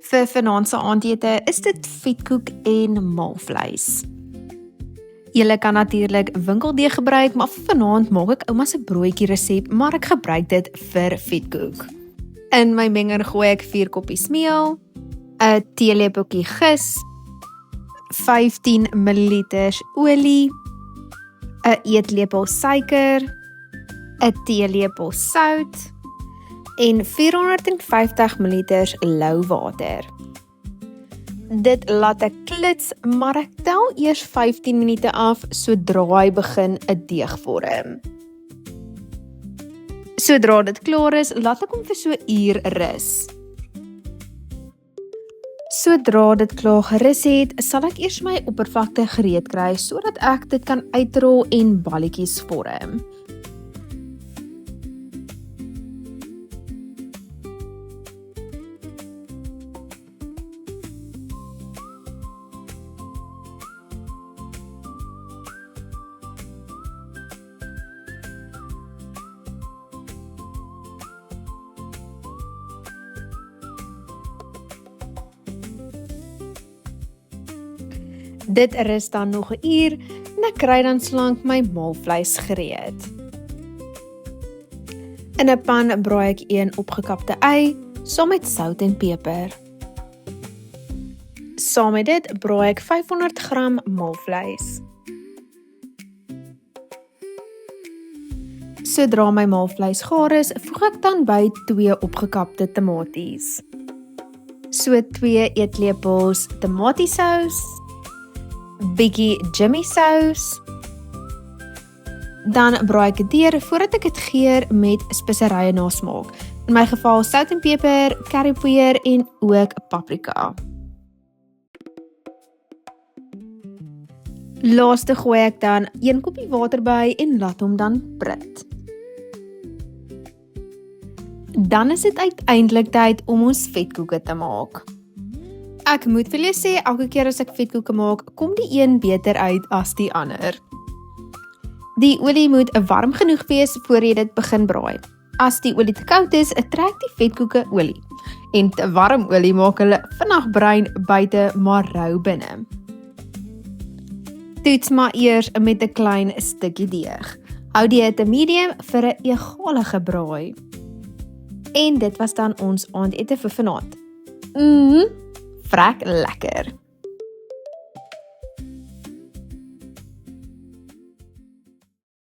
Vir vanaand se aandete is dit vetkoek en maalvleis. Julle kan natuurlik winkeldeeg gebruik, maar vir vanaand maak ek ouma se broodjie resep, maar ek gebruik dit vir vetkoek. In my menger gooi ek 4 koppies meel, 'n teelepeltjie gis, 15 ml olie, 'n eetlepel suiker, 'n teelepel sout en 450 ml lou water. Dit laat ek klits, maar ek tel eers 15 minute af sodra hy begin 'n deeg vorm. Sodra dit klaar is, laat ek hom vir so 'n uur rus. Sodra dit klaar gerus het, sal ek eers my oppervlakte gereed kry sodat ek dit kan uitrol en balletjies vorm. Dit rus dan nog 'n uur en ek kry dan slank my maalvleis gereed. In 'n pan braai ek 1 opgekapte ei saam met sout en peper. Saam met dit braai ek 500 gram maalvleis. Sodra my maalvleis gaar is, voeg ek dan by 2 opgekapte tomaties. So 2 eetlepels tomatiesous, bietjie Jimmy sous. Dan braai ek dit deur voordat ek dit geur met speserye na smaak. In my geval sout en peper, currypoeier en ook paprika. Laaste gooi ek dan 1 koppie water by en laat hom dan prit. Dan is dit uiteindelik tyd om ons vetkoeke te maak. Ek moet vir julle sê, elke keer as ek vetkoeke maak, kom die een beter uit as die ander. Die olie moet warm genoeg wees voor jy dit begin braai. As die olie te koud is, trek die vetkoeke olie. En te warm olie maak hulle vinnig bruin buite, maar rou binne. Toets maar eers met 'n klein stukkie deeg. Hou die hitte medium vir 'n egalige braai. En dit was dan ons aandete vir vanaand. Vrek lekker!